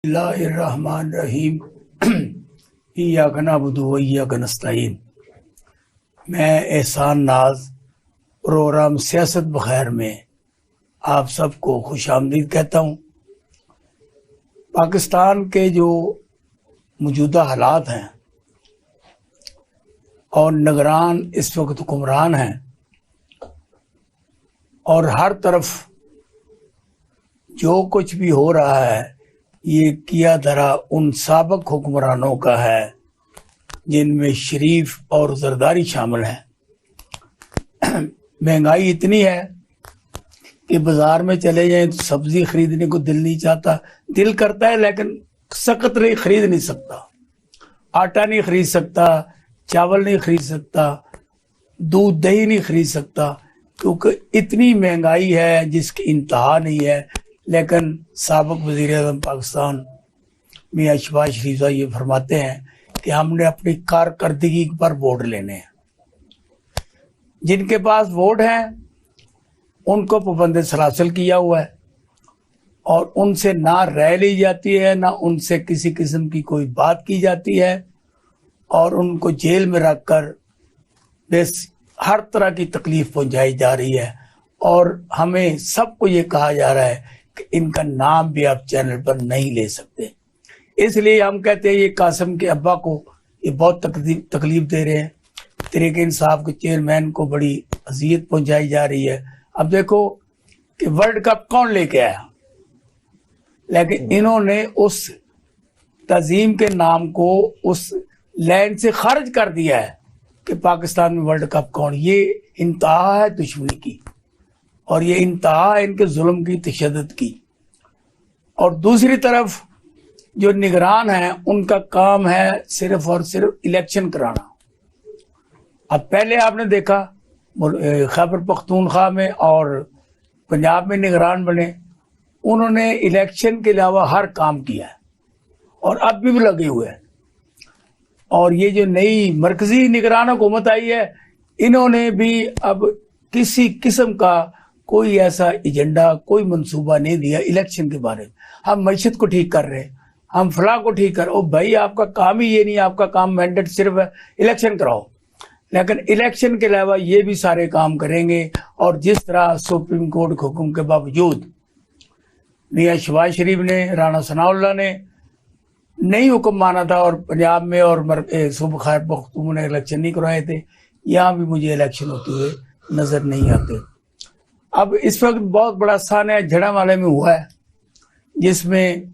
बिस्मिल्लाहिर्रहमानिर्रहीम इय्याका नअबुदु व इय्याका नस्तईन। मैं एहसान नाज प्रोग्राम सियासत बखैर में आप सबको खुशामदीद कहता हूँ। पाकिस्तान के जो मौजूदा हालात हैं और निगरान इस वक्त हुक्मरान हैं और हर तरफ जो कुछ भी हो रहा है ये किया धरा उन साबिक हुक्मरानों का है जिनमें शरीफ और जरदारी शामिल है। महंगाई इतनी है कि बाजार में चले जाएं तो सब्जी खरीदने को दिल नहीं चाहता, दिल करता है लेकिन सख्त नहीं खरीद नहीं सकता। आटा नहीं खरीद सकता, चावल नहीं खरीद सकता, दूध दही नहीं खरीद सकता, क्योंकि इतनी महंगाई है जिसकी इंतहा नहीं है। लेकिन साबिक वज़ीर-ए-आज़म पाकिस्तान मियां शहबाज शरीफ साहब ये फरमाते हैं कि हमने अपनी कारकर्दगी पर वोट लेने हैं। जिनके पास वोट हैं उनको पाबंद सलासिल किया हुआ है और उनसे ना राय ली जाती है, ना उनसे किसी किस्म की कोई बात की जाती है और उनको जेल में रखकर बस हर तरह की तकलीफ पहुंचाई जा रही है। और हमें सबको ये कहा जा रहा है कि इनका नाम भी आप चैनल पर नहीं ले सकते। इसलिए हम कहते हैं ये कासिम के अब्बा को ये बहुत तकलीफ दे रहे हैं। तहरीक इंसाफ के चेयरमैन को बड़ी अजियत पहुंचाई जा रही है। अब देखो कि वर्ल्ड कप कौन लेके आया, लेकिन इन्होंने उस तजीम के नाम को उस लैंड से खारिज कर दिया है कि पाकिस्तान में वर्ल्ड कप कौन। ये इंतहा है दुश्मनी की और ये इंतहा है इनके जुल्म की, तशद्दुद की। और दूसरी तरफ जो निगरान है उनका काम है सिर्फ और सिर्फ इलेक्शन कराना। अब पहले आपने देखा खैबर पख्तूनख्वा में और पंजाब में निगरान बने, उन्होंने इलेक्शन के अलावा हर काम किया है और अब भी लगे हुए हैं। और ये जो नई मरकजी निगरान हुकूमत आई है, इन्होंने भी अब किसी किस्म का कोई ऐसा एजेंडा, कोई मंसूबा नहीं दिया इलेक्शन के बारे में। हम मईशत को ठीक कर रहे हैं, हम फलाह को ठीक कर। ओ भाई, आपका काम ही ये नहीं, आपका काम मैंडेट सिर्फ है इलेक्शन कराओ, लेकिन इलेक्शन के अलावा ये भी सारे काम करेंगे। और जिस तरह सुप्रीम कोर्ट के हुक्म के बावजूद मियां शहबाज शरीफ ने, राना सनाउल्लाह ने नहीं हुक्म माना था और पंजाब में और सूबा खैबर पख्तूनख्वा ने इलेक्शन नहीं करवाए थे, यहाँ भी मुझे इलेक्शन होते हुए नजर नहीं आते। अब इस वक्त बहुत बड़ा सान्या झड़ावाले में हुआ है जिसमें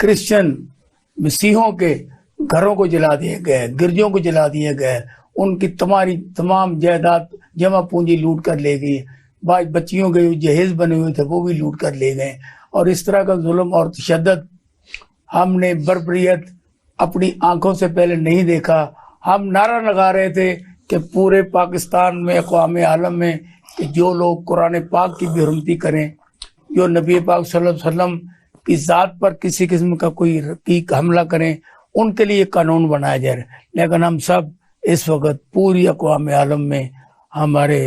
क्रिश्चियन मसीहों के घरों को जला दिए गए, गिरजों को जला दिया गया, उनकी तमाम जायदाद जमा पूंजी लूट कर ले गई। बच्चियों के जहेज बने हुए थे वो भी लूट कर ले गए। और इस तरह का जुल्म और तशद्दुद हमने बर्बरियत अपनी आंखों से पहले नहीं देखा। हम नारा लगा रहे थे कि पूरे पाकिस्तान में, अक़वाम आलम में, कि जो लोग कुरान पाक की बेहुरमती करें, जो नबी पाक सल्लल्लाहु अलैहि वसल्लम की ज़ात पर किसी किस्म का कोई रकीक हमला करें, उनके लिए कानून बनाया जाए। लेकिन हम सब इस वक्त पूरी अक़वाम आलम में हमारे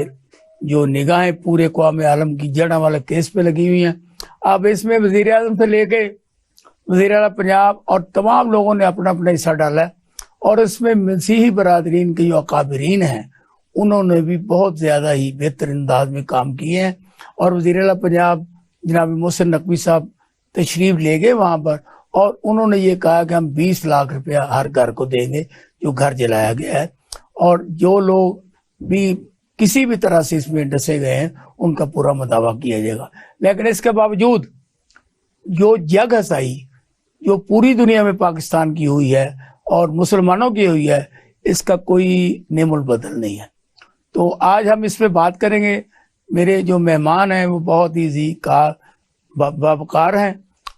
जो निगाहें पूरे अक़वाम आलम की जड़ा वाले केस पे लगी हुई हैं। अब इसमें वज़ीर-ए-आज़म से लेके वज़ीर आला पंजाब और तमाम लोगों ने अपना अपना हिस्सा डाला है। और इसमें मसीही बरादरीन के जो अकाबरीन हैं उन्होंने भी बहुत ज़्यादा ही बेहतर अंदाज में काम किए हैं। और वज़ीर आला पंजाब जनाब मोहसिन नकवी साहब तशरीफ ले गए वहाँ पर और उन्होंने ये कहा कि हम 20 लाख रुपया हर घर को देंगे जो घर जलाया गया है, और जो लोग भी किसी भी तरह से इसमें डसे गए हैं उनका पूरा मुदावा किया जाएगा। लेकिन इसके बावजूद जो जग हसाई जो पूरी दुनिया में पाकिस्तान की हुई है और मुसलमानों की हुई है, इसका कोई नेमुल बदल नहीं है। तो आज हम इस पे बात करेंगे। मेरे जो मेहमान हैं वो बहुत ही बावकार हैं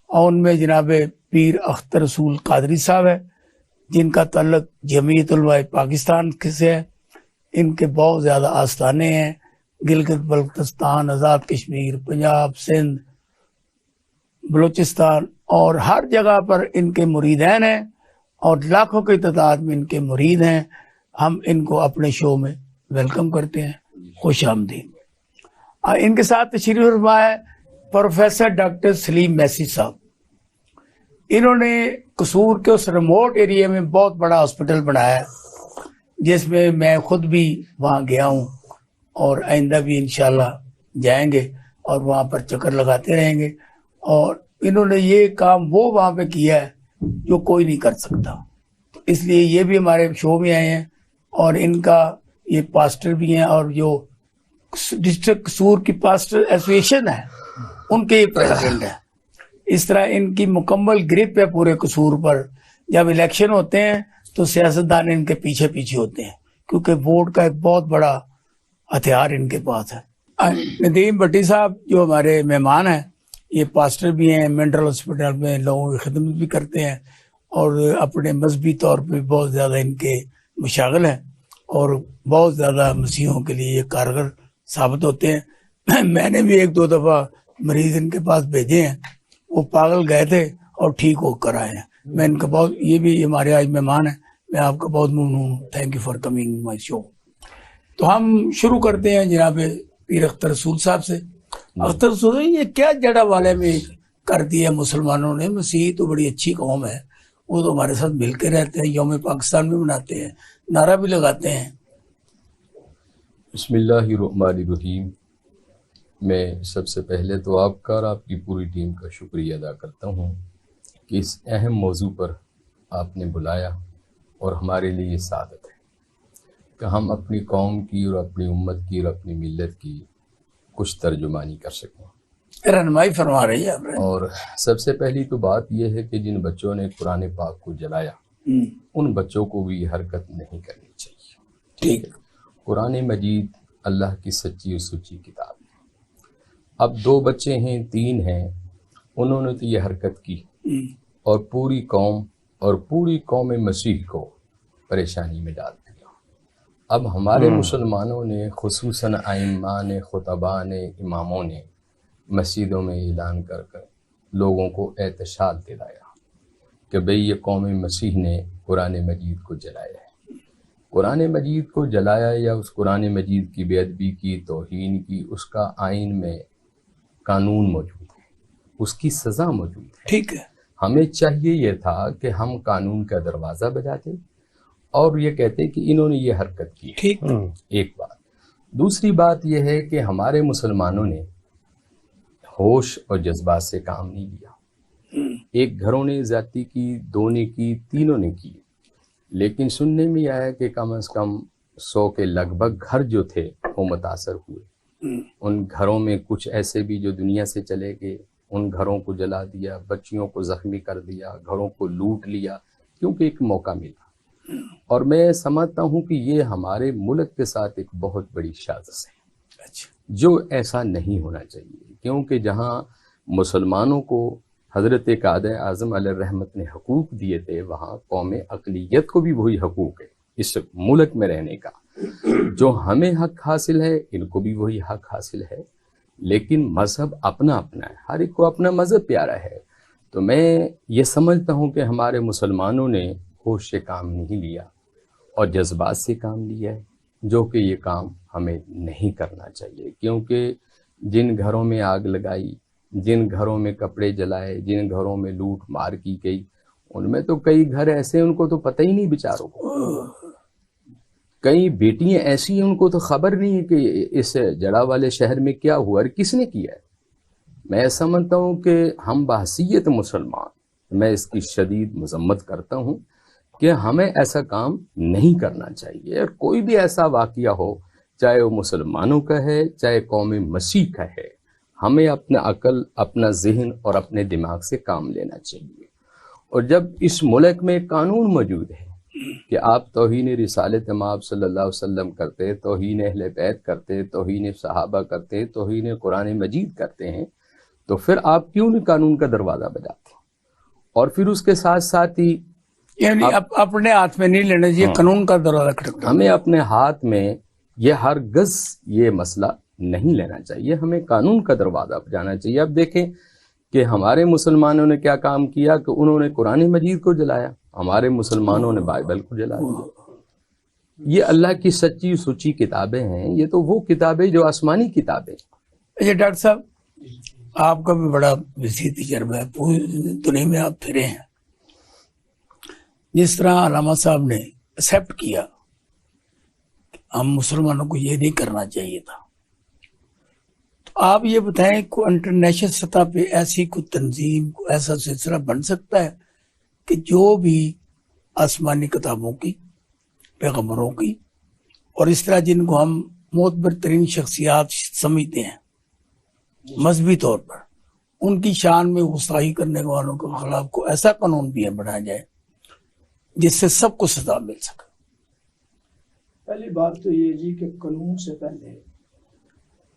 और उनमें जनाब पीर अख्तर रसूल कादरी साहब है जिनका तल्लुक जमीयत उलमा पाकिस्तान से है। इनके बहुत ज़्यादा आस्थाने हैं, गिलगित बल्तिस्तान, आज़ाद कश्मीर, पंजाब, सिंध, बलूचिस्तान और हर जगह पर इनके मुरीदैन हैं और लाखों की तादाद में इनके मुरीद हैं। हम इनको अपने शो में वेलकम करते हैं, खुश आमदीद। इनके साथ तशरीफ फरमा है प्रोफेसर डॉक्टर सलीम मैसी साहब। इन्होंने कसूर के उस रिमोट एरिया में बहुत बड़ा हॉस्पिटल बनाया, जिसमें मैं खुद भी वहाँ गया हूँ और आइंदा भी इंशाल्लाह जाएंगे और वहाँ पर चक्कर लगाते रहेंगे। और इन्होंने ये काम वो वहाँ पे किया है जो कोई नहीं कर सकता, तो इसलिए ये भी हमारे शो में आए हैं। और इनका ये पास्टर भी हैं और जो डिस्ट्रिक्ट कसूर की पास्टर एसोसिएशन है उनके ये प्रेसिडेंट है। इस तरह इनकी मुकम्मल ग्रिप है पूरे कसूर पर। जब इलेक्शन होते हैं तो सियासतदान इनके पीछे पीछे होते हैं, क्योंकि वोट का एक बहुत बड़ा हथियार इनके पास है। नदीम भट्टी साहब जो हमारे मेहमान हैं, ये पास्टर भी हैं, मेंटल हॉस्पिटल में लोगों की खिदमत भी करते हैं और अपने मजहबी तौर पे बहुत ज़्यादा इनके मुशागिल हैं और बहुत ज़्यादा मसीहों के लिए ये कारगर साबित होते हैं। मैंने भी 1-2 दफ़ा मरीज इनके पास भेजे हैं, वो पागल गए थे और ठीक होकर आए हैं। मैं इनका बहुत, ये भी हमारे आज मेहमान हैं, मैं आपका बहुत ममनून हूँ। Thank you for coming my show. तो हम शुरू करते हैं जनाब पीर अख्तर रसूल साहब से। अख्तर रसूल, ये क्या जड़ा वाले में कर दिया मुसलमानों ने? मसीह तो बड़ी अच्छी कौम है, वो तो हमारे साथ मिल के रहते हैं, यौम पाकिस्तान भी मनाते हैं, नारा भी लगाते हैं। बिस्मिल्लाहिर्रहमानिर्रहीम। मैं सबसे पहले तो आपका और आपकी पूरी टीम का शुक्रिया अदा करता हूँ कि इस अहम मौजू पर आपने बुलाया और हमारे लिए ये सादत है कि हम अपनी कौम की और अपनी उम्मत की और अपनी मिल्लत की कुछ तर्जुमानी कर सकें, रहनुमाई फरमा रही है आपने। और सबसे पहली तो बात यह है कि जिन बच्चों ने कुरान पाक को जलाया उन बच्चों को भी ये हरकत नहीं करनी चाहिए। ठीक। कुरान मजीद अल्लाह की सच्ची और सुच्ची किताब है। अब 2 बच्चे हैं, 3 हैं, उन्होंने तो ये हरकत की और पूरी कौम मसीह को परेशानी में डाल दिया। अब हमारे मुसलमानों ने, खुसूसन आइम्मान, खुतबान, इमामों ने मस्जिदों में ऐलान कर कर लोगों को एहतशाद दिलाया कि भाई ये कौम मसीह ने कुरान मजीद को जलाया है। कुरान मजीद को जलाया या उस कुरान मजीद की बेअदबी की, तौहीन की, उसका आइन में कानून मौजूद है, उसकी सज़ा मौजूद है। ठीक है। हमें चाहिए यह था कि हम कानून का दरवाज़ा बजाते और ये कहते कि इन्होंने ये हरकत की। ठीक। एक बात। दूसरी बात यह है कि हमारे मुसलमानों ने होश और जज्बात से काम नहीं लिया। एक घरों ने ज्यादती की, 2 ने की, 3 ने की, लेकिन सुनने में आया कि कम से कम 100 के लगभग घर जो थे वो मुतासर हुए। उन घरों में कुछ ऐसे भी जो दुनिया से चले गए, उन घरों को जला दिया, बच्चियों को जख्मी कर दिया, घरों को लूट लिया, क्योंकि एक मौका मिला। और मैं समझता हूँ कि ये हमारे मुल्क के साथ एक बहुत बड़ी साजिश है। अच्छा। जो ऐसा नहीं होना चाहिए, क्योंकि जहाँ मुसलमानों को हज़रत कायद आज़म अलैहिर्रहमत ने हकूक़ दिए थे, वहाँ कौम अक़लियत को भी वही हकूक़ है इस मुल्क में रहने का। जो हमें हक हासिल है, इनको भी वही हक हासिल है, लेकिन मज़हब अपना अपना है, हर एक को अपना मज़हब प्यारा है। तो मैं ये समझता हूँ कि हमारे मुसलमानों ने होश से काम नहीं लिया और जज्बात से काम लिया है, जो कि ये काम हमें नहीं करना चाहिए। क्योंकि जिन घरों में आग लगाई, जिन घरों में कपड़े जलाए, जिन घरों में लूट मार की गई, उनमें तो कई घर ऐसे उनको तो पता ही नहीं बेचारों को। कई बेटियां ऐसी हैं उनको तो खबर नहीं है कि इस जड़ा वाले शहर में क्या हुआ और किसने किया है। मैं समझता हूँ कि हम बहसीयत मुसलमान, मैं इसकी शदीद मजम्मत करता हूँ कि हमें ऐसा काम नहीं करना चाहिए। और कोई भी ऐसा वाक़या हो, चाहे वो मुसलमानों का है, चाहे कौम मसीह का है, हमें अपना अकल, अपना जहन और अपने दिमाग से काम लेना चाहिए। और जब इस मुल्क में कानून मौजूद है कि आप तौहीन रिसालत माब सल्लल्लाहु अलैहि वसल्लम करते, तौहीन अहले बैत करते, तौहीन सहाबा करते, तौहीन कुरान मजीद करते हैं, तो फिर आप क्यों नहीं कानून का दरवाज़ा बजाते? और फिर उसके साथ साथ ही यानी अपने हाथ में नहीं लेना चाहिए, कानून का दरवाज़ा खटखटाना। हमें अपने हाथ में ये हरगिज़ ये मसला नहीं लेना चाहिए, हमें कानून का दरवाज़ा बजाना चाहिए। अब देखें कि हमारे मुसलमानों ने क्या काम किया कि उन्होंने कुरान मजीद को जलाया, हमारे मुसलमानों ने बाइबल को जला दिया। ये अल्लाह की सच्ची सुची किताबें हैं, ये तो वो किताबें जो आसमानी किताबें। अच्छा डॉक्टर साहब, आपका भी बड़ा विशेष तजर्बा है, पूरी दुनिया में आप फिरे हैं। जिस तरह अल्लामा साहब ने एक्सेप्ट किया हम मुसलमानों को ये नहीं करना चाहिए था, तो आप ये बताएं को इंटरनेशनल सतह पे ऐसी कोई तंजीम, को ऐसा सिलसिला बन सकता है कि जो भी आसमानी किताबों की, पैगंबरों की और इस तरह जिनको हम मोतबर तरीन शख्सियात समझते हैं मजहबी तौर पर, उनकी शान में गुस्ताखी करने वालों के खिलाफ को ऐसा कानून भी बनाया जाए जिससे सबको सजा मिल सके। पहली बात तो ये जी कि कानून से पहले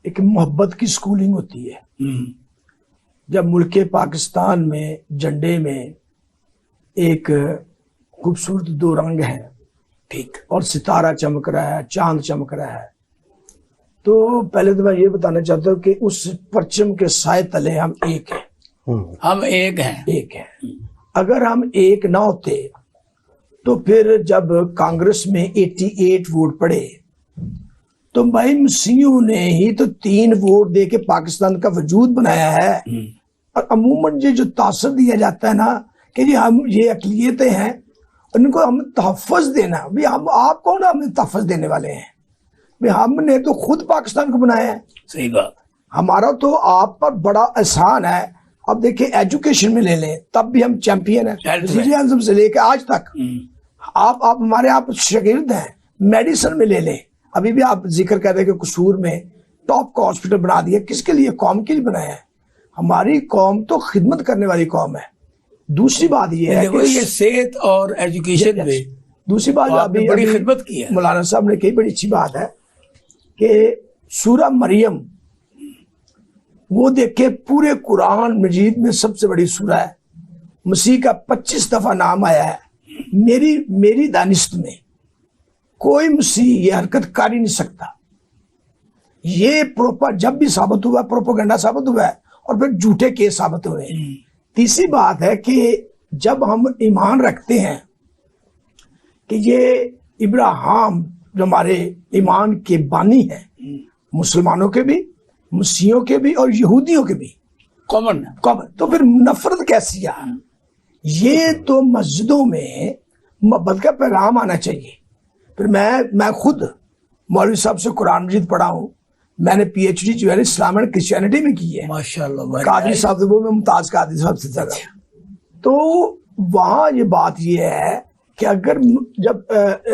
एक मोहब्बत की स्कूलिंग होती है। जब मुल्क पाकिस्तान में झंडे में एक खूबसूरत 2 रंग हैं, ठीक, और सितारा चमक रहा है, चांद चमक रहा है, तो पहले तो मैं ये बताना चाहता हूँ कि उस परचम के साए तले हम एक हैं। हम एक हैं। एक हैं। अगर हम एक ना होते तो फिर जब कांग्रेस में 88 वोट पड़े तो भाई मसीहों ने ही तो 3 वोट दे के पाकिस्तान का वजूद बनाया है। और अमूमन जो तासर दिया जाता है ना कि जी हम ये अकलियतें हैं, उनको हम तहफ़्फ़ुज़ देना, भाई हम आप कौन हमें तहफ़्फ़ुज़ देने वाले हैं? भाई हमने तो खुद पाकिस्तान को बनाया है। सही बात। हमारा तो आप पर बड़ा एहसान है। अब देखिए एजुकेशन में ले लें, तब भी हम चैंपियन हैं से लेकर आज तक। आप हमारे आप शागिर्द हैं। मेडिसिन में ले लें, अभी भी आप जिक्र कर रहे हैं कि कसूर में टॉप का हॉस्पिटल बना दिया, किसके लिए? कौम के लिए बनाया है। हमारी कौम तो खिदमत करने वाली कौम है। दूसरी बात ये है कि ये सेहत और एजुकेशन में दूसरी बात अभी बड़ी खिदमत की है। मौलाना साहब ने कही, बड़ी अच्छी बात है कि सूरा मरियम, वो देखे पूरे कुरान मजीद में सबसे बड़ी सूरा है। मसीह का 25 दफा नाम आया है। मेरी दानिश्त में कोई मसीह ये हरकत कर ही नहीं सकता। ये जब भी साबित हुआ, प्रोपोगंडा साबित हुआ है और फिर झूठे केस साबित हुए। तीसरी बात है कि जब हम ईमान रखते हैं कि ये इब्राहिम जो हमारे ईमान के बानी हैं, मुसलमानों के भी, मसीहों के भी और यहूदियों के भी कॉमन, तो फिर नफरत कैसी है? ये तो मस्जिदों में मोहब्बत का पैगाम आना चाहिए। फिर मैं खुद मौलवी साहब से कुरान मजीद पढ़ा हूँ। मैंने PhD जो है इस्लाम एंड क्रिश्चियनिटी में की है, माशाल्लाह। कादरी साहब से, वो मैं मुमताज कादरी साहब से जगह। तो वहाँ ये बात ये है कि अगर जब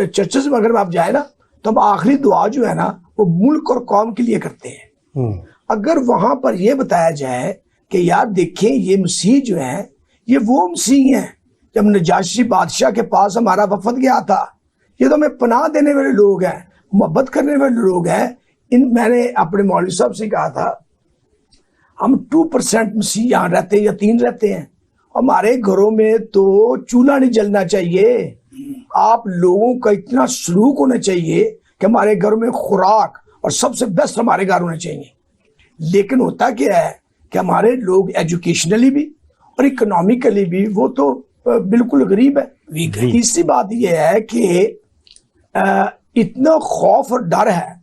चर्चेस में अगर आप जाए ना, तो हम आखिरी दुआ जो है ना वो मुल्क और कौम के लिए करते हैं। अगर वहां पर यह बताया जाए कि यार देखें ये मसीह जो है ये वो मसीह हैं, जब नजाशी बादशाह के पास हमारा वफद गया था, ये तो हमें पनाह देने वाले लोग हैं, मोहब्बत करने वाले लोग हैं। मैंने अपने मौलवी साहब से कहा था, हम 2% मसीह यहाँ रहते हैं या 3 रहते हैं। हमारे घरों में तो चूल्हा नहीं जलना चाहिए। आप लोगों का इतना सलूक होना चाहिए कि हमारे घरों में खुराक और सबसे बेस्ट हमारे घर होने चाहिए। लेकिन होता क्या है कि हमारे लोग एजुकेशनली भी और इकोनॉमिकली भी वो तो बिल्कुल गरीब है। तीसरी बात यह है कि इतना खौफ और डर है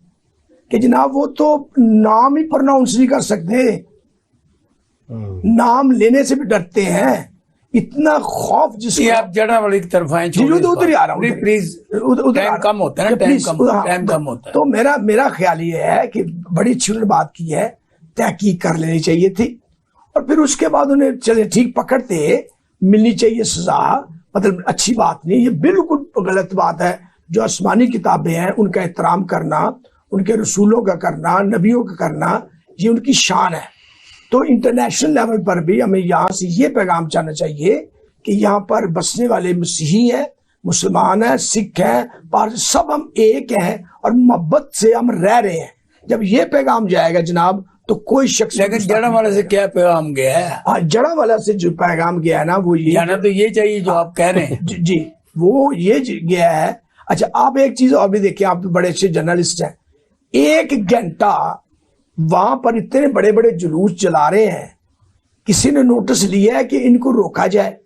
कि जनाब वो तो नाम ही प्रोनाउंस नहीं कर सकते, नाम लेने से भी डरते हैं। इतना खौफ जिससे आप जड़ा वाली की तरफ आए, उधर ही आ रहा हूँ प्लीज, टाइम कम होता है ना, टाइम कम होता है। तो मेरा ख्याल ये है कि बड़ी अच्छी उन्होंने बात की है, तहकीक कर लेनी चाहिए थी और फिर उसके बाद उन्हें चले ठीक पकड़ते मिलनी चाहिए सजा। मतलब अच्छी बात नहीं, ये बिल्कुल गलत बात है। जो आसमानी किताबें हैं उनका एहतराम करना, उनके रसूलों का करना, नबियों का करना, ये उनकी शान है। तो इंटरनेशनल लेवल पर भी हमें यहाँ से ये पैगाम जाना चाहिए कि यहाँ पर बसने वाले मसीही हैं, मुसलमान हैं, सिख हैं, पारसी, सब हम एक हैं और मोहब्बत से हम रह रहे हैं। जब ये पैगाम जाएगा जनाब तो कोई शख्स, लेकिन जड़ा वाले से क्या पैगाम गया है? हाँ, जड़ा वाला से जो पैगाम गया है ना वो ये जाना तो ये चाहिए जो आप कह रहे हैं। जी वो ये गया है। अच्छा, आप एक चीज और भी देखिए, आप तो बड़े अच्छे जर्नलिस्ट हैं। 1 घंटा वहां पर इतने बड़े बड़े जुलूस चला रहे हैं, किसी ने नोटिस लिया है कि इनको रोका जाए?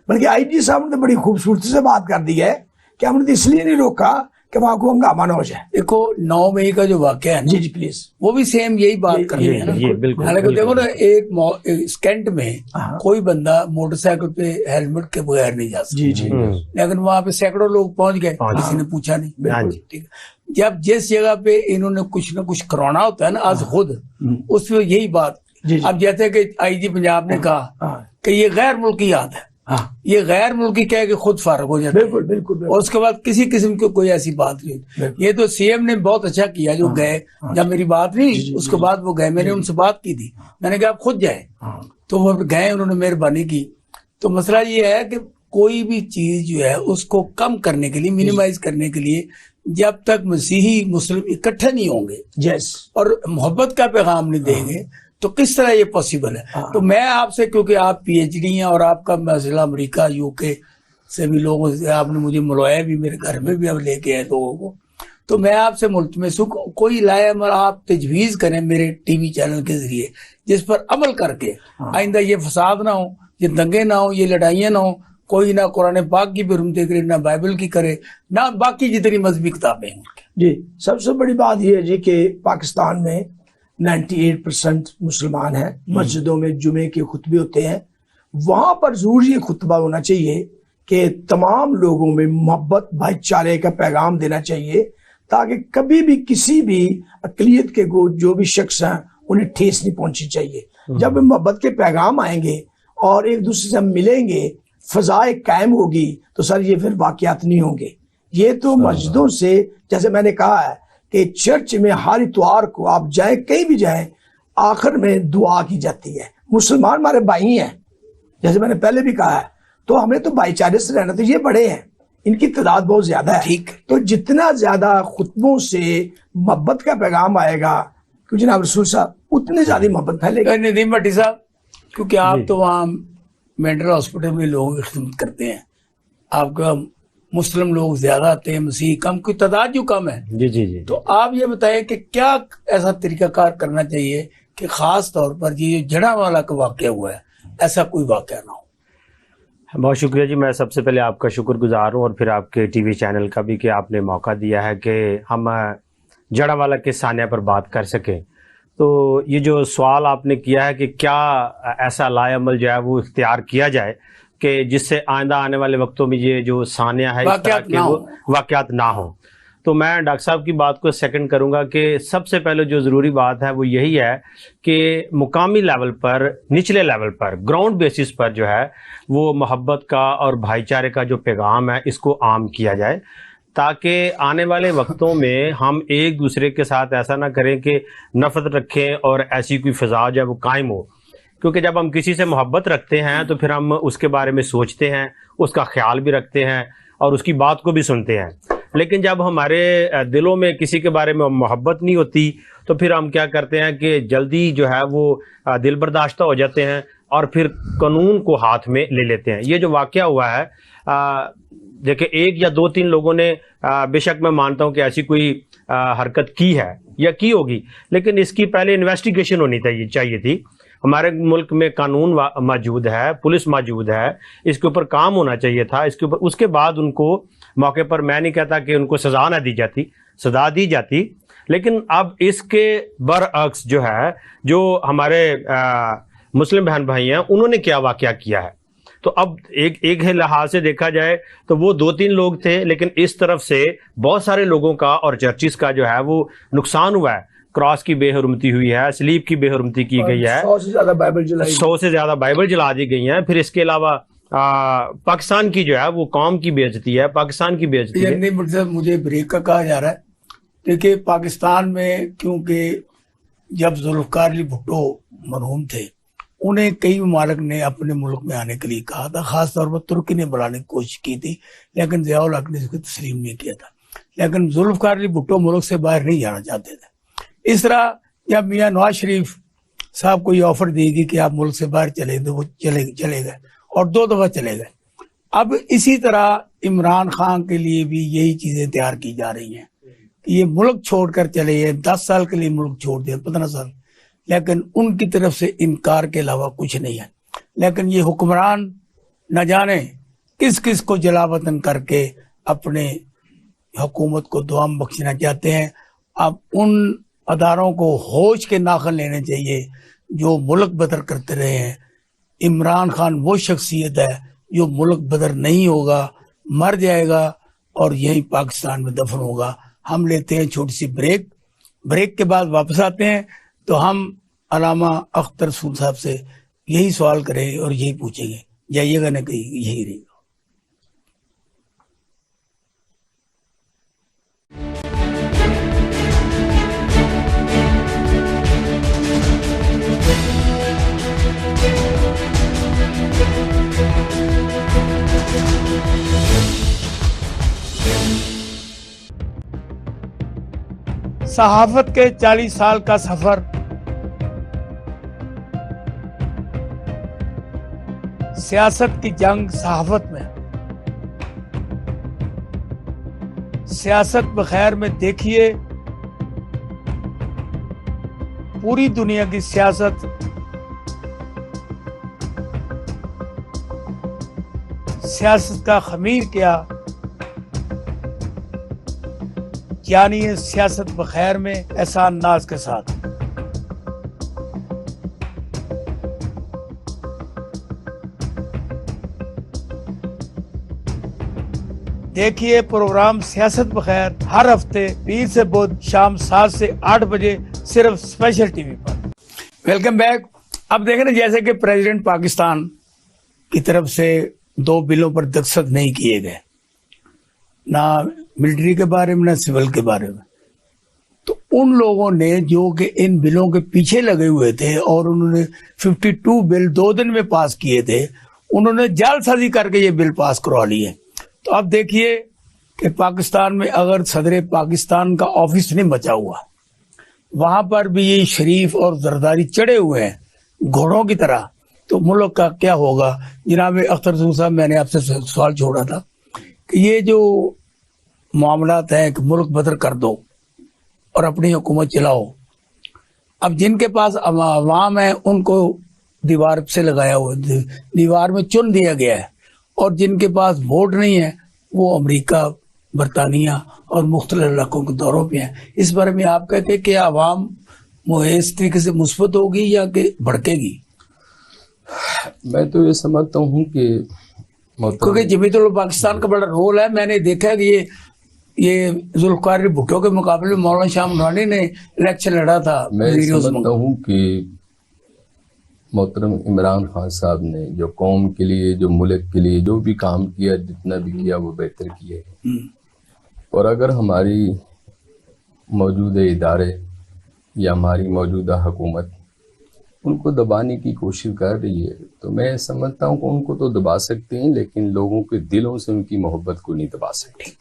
बल्कि IG साहब ने बड़ी खूबसूरती से बात कर दी है कि हमने तो इसलिए नहीं रोका कि वहां को हंगामा ना हो जाए। देखो 9 मई का जो वाकया है ना, जी जी प्लीज। वो भी सेम यही बात कर रहे हैं ना। ये बिल्कुल हालांकि देखो ना, एक स्कैंट में हाँ। कोई बंदा मोटरसाइकिल पे हेलमेट के बगैर नहीं जा सकता। जी जी लेकिन वहां पे सैकड़ों लोग पहुंच गए, किसी ने पूछा नहीं। बिल्कुल। ठीक है। जब जिस जगह पे इन्होंने कुछ ना कुछ कराना होता है ना, आज खुद उसमें यही बात। जी जी। अब जैसे कि आईजी पंजाब ने कहा हाँ कि ये गैर मुल्कियात है, हाँ ये गैर मुल्की कह के खुद फारग हो जाते हैं। बिल्कुल बिल्कुल और बिल्कुल। उसके बाद किसी किस्म की कोई ऐसी बात नहीं होती। बिल्कुल। ये तो सीएम ने बहुत अच्छा किया जो गए, जब मेरी बात नहीं उसके बाद वो गए, मैंने उनसे बात की थी, मैंने कहा आप खुद जाए, तो वो गए, उन्होंने मेहरबानी की। तो मसला ये है कि कोई भी चीज जो है उसको कम करने के लिए, मिनिमाइज करने के लिए, जब तक मसीही मुस्लिम इकट्ठे नहीं होंगे यस। और मोहब्बत का पैगाम नहीं देंगे तो किस तरह ये पॉसिबल है। तो मैं आपसे, क्योंकि आप पीएचडी हैं और आपका मसला अमेरिका यूके से भी लोगों से आपने मुझे मिलवाया भी, मेरे घर में भी अब लेके आए लोगों को, तो मैं आपसे मुल्तमस हूं कोई लाएमर आप तजवीज करें मेरे टीवी चैनल के जरिए, जिस पर अमल करके आइंदा ये फसाद ना हो, ये दंगे ना हो, ये लड़ाइयां ना हो, कोई ना कुरान पाक की भी हुरमत करे, ना बाइबल की करे, ना बाकी जितनी मजहबी किताबें हैं। जी सबसे बड़ी बात यह है जी कि पाकिस्तान में 98% मुसलमान हैं। मस्जिदों में जुमे के खुतबे होते हैं, वहां पर जरूर ये खुतबा होना चाहिए कि तमाम लोगों में मोहब्बत भाईचारे का पैगाम देना चाहिए, ताकि कभी भी किसी भी अकलियत के जो भी शख्स हैं उन्हें ठेस नहीं पहुंचनी चाहिए। जब मोहब्बत के पैगाम आएंगे और एक दूसरे से हम मिलेंगे, फजाए कायम होगी, तो सर ये फिर वाकयात नहीं होंगे। ये तो मस्जिदों से, जैसे मैंने कहा है कि चर्च में हर इतवार को आप जाए, कहीं भी जाए, आखिर में दुआ की जाती है। मुसलमान हमारे भाई हैं, जैसे मैंने पहले भी कहा है, तो हमें तो भाईचारे से रहना। तो ये बड़े हैं, इनकी तादाद बहुत ज्यादा है, ठीक। तो जितना ज्यादा खुतबों से मोहब्बत का पैगाम आएगा, क्योंकि जनाब रसूल साहब, उतनी ज्यादा मोहब्बत फैलेगी। नदीम भट्टी साहब, क्योंकि आप तो वहाँ मेंटल हॉस्पिटल में लोगों की खिदमत करते हैं, आपका मुस्लिम लोग ज्यादा आते हैं, मसीह कम, की तादाद जो कम है, जी जी जी। तो आप ये बताएं कि क्या ऐसा तरीकाकार करना चाहिए कि खास तौर पर ये जड़ावाला का वाकया हुआ है, ऐसा कोई वाकया ना हो। बहुत शुक्रिया जी, मैं सबसे पहले आपका शुक्रगुजार हूँ और फिर आपके टीवी चैनल का भी कि आपने मौका दिया है कि हम जड़ावाला के सानिया पर बात कर सकें। तो ये जो सवाल आपने किया है कि क्या ऐसा लाएअमल जो है वो इख्तियार किया जाए कि जिससे आइंदा आने वाले वक्तों में ये जो सानिया है इस तरह के वो वाकयात ना हो, तो मैं डॉक्टर साहब की बात को सेकंड करूंगा कि सबसे पहले जो ज़रूरी बात है वो यही है कि मुकामी लेवल पर, निचले लेवल पर, ग्राउंड बेसिस पर जो है वो मोहब्बत का और भाईचारे का जो पैगाम है इसको आम किया जाए, ताकि आने वाले वक्तों में हम एक दूसरे के साथ ऐसा ना करें कि नफरत रखें और ऐसी कोई फ़िज़ा जो है वो कायम हो। क्योंकि जब हम किसी से मोहब्बत रखते हैं तो फिर हम उसके बारे में सोचते हैं, उसका ख्याल भी रखते हैं और उसकी बात को भी सुनते हैं। लेकिन जब हमारे दिलों में किसी के बारे में मोहब्बत नहीं होती तो फिर हम क्या करते हैं कि जल्दी जो है वो दिल बर्दाश्त हो जाते हैं और फिर कानून को हाथ में ले लेते हैं। ये जो वाकया हुआ है, देखिए, एक या दो तीन लोगों ने, बेशक मैं मानता हूं कि ऐसी कोई हरकत की है या की होगी, लेकिन इसकी पहले इन्वेस्टिगेशन होनी चाहिए थी। हमारे मुल्क में कानून मौजूद है, पुलिस मौजूद है, इसके ऊपर काम होना चाहिए था, इसके ऊपर, उसके बाद उनको मौके पर, मैं नहीं कहता कि उनको सजा ना दी जाती, सजा दी जाती, लेकिन अब इसके बरअक्स जो है, जो हमारे मुस्लिम बहन भाई हैं, उन्होंने क्या वाकया किया है। तो अब एक लिहाज से देखा जाए तो वो 2-3 लोग थे, लेकिन इस तरफ से बहुत सारे लोगों का और चर्चिस का जो है वो नुकसान हुआ है। क्रॉस की बेहरमती हुई है, स्लीप की बेहरमती की गई है, 100 से ज्यादा बाइबल जलाई, 100 से ज्यादा बाइबल जला दी गई हैं। फिर इसके अलावा पाकिस्तान की जो है वो कौम की बेइज्जती है, पाकिस्तान की बेइज्जती है। नहीं, मतलब मुझे ब्रेक का कहा जा रहा है। देखिए, पाकिस्तान में क्योंकि जब जुल्फ़िकार अली भुट्टो मरहूम थे, उन्हें कई ममालिक ने अपने मुल्क में आने के लिए कहा था, खासतौर पर तुर्की ने बुलाने की कोशिश की थी, लेकिन ज़ियाउल हक ने इसको तस्लीम नहीं किया था। लेकिन जुल्फ़िकार अली भुट्टो मुल्क से बाहर नहीं जाना चाहते थे। इस तरह जब मियाँ नवाज शरीफ साहब को ये ऑफर देगी कि आप मुल्क से बाहर चले, तो वो चले गए और 2 दफा चले गए। अब इसी तरह इमरान खान के लिए भी यही चीजें तैयार की जा रही हैं कि ये मुल्क छोड़कर चले गए, 10 साल के लिए मुल्क छोड़ दिया, 15 साल, लेकिन उनकी तरफ से इनकार के अलावा कुछ नहीं है। लेकिन ये हुक्मरान न जाने किस किस को जलावतन करके अपने हुकूमत को दुआ में बख्शना चाहते हैं। अब उन अदारों को होश के नाखन लेने चाहिए जो मुल्क बदर करते रहे हैं। इमरान खान वो शख्सियत है जो मुल्क बदर नहीं होगा, मर जाएगा और यही पाकिस्तान में दफन होगा। हम लेते हैं छोटी सी ब्रेक के बाद वापस आते हैं तो हम अलामा अख्तर रसूल साहब से यही सवाल करें और यही पूछेंगे, जाइएगा ना कहीं, यही रहेगा। सहाफत के 40 साल का सफर, सियासत की जंग सहाफत में। सियासत बखैर में देखिए पूरी दुनिया की सियासत का खमीर क्या, यानी सियासत बखैर में एहसान नाज के साथ। देखिए प्रोग्राम सियासत बखैर हर हफ्ते पीर से बुध शाम 7 से 8 बजे सिर्फ स्पेशल टीवी पर। Welcome back. अब देखें ना, जैसे कि प्रेसिडेंट पाकिस्तान की तरफ से 2 बिलों पर दस्तखत नहीं किए गए, ना मिलिट्री के बारे में ना सिविल के बारे में, तो उन लोगों ने जो कि इन बिलों के पीछे लगे हुए थे और उन्होंने 52 बिल 2 दिन में पास किए थे, उन्होंने जालसाजी करके ये बिल पास करवा लिए। तो अब देखिए कि पाकिस्तान में अगर सदर पाकिस्तान का ऑफिस नहीं बचा हुआ, वहां पर भी ये शरीफ और जरदारी चढ़े हुए हैं घोड़ों की तरह, तो मुल्क का क्या होगा। जनाब अख्तर रसूल साहब, मैंने आपसे सवाल छोड़ा था कि ये जो मामलात हैं कि मुल्क बदर कर दो और अपनी हुकूमत चलाओ, अब जिनके पास अवाम है उनको दीवार से लगाया हुआ, दीवार में चुन दिया गया है, और जिनके पास वोट नहीं है वो अमेरिका, बरतानिया और मुख्तलिफ इलाकों के दौरों पे हैं। इस बारे में आप कहते हैं कि आवाम इस तरीके से मुस्बत होगी या कि भड़केगी? मैं तो ये समझता हूँ कि क्योंकि जमीयतुल पाकिस्तान का बड़ा रोल है। मैंने देखा कि ये जुल्फकार भुट्टो के मुकाबले में मौलाना शाह नूरानी ने इलेक्शन लड़ा था। मैं समझता हूँ कि मोहतरम इमरान खान साहब ने जो कौम के लिए, जो मुल्क के लिए जो भी काम किया, जितना भी किया, वो बेहतर किए। और अगर हमारी मौजूदा इदारे या हमारी मौजूदा हुकूमत उनको दबाने की कोशिश कर रही है, तो मैं समझता हूँ कि उनको तो दबा सकते हैं, लेकिन लोगों के दिलों से उनकी मोहब्बत को नहीं दबा सकते।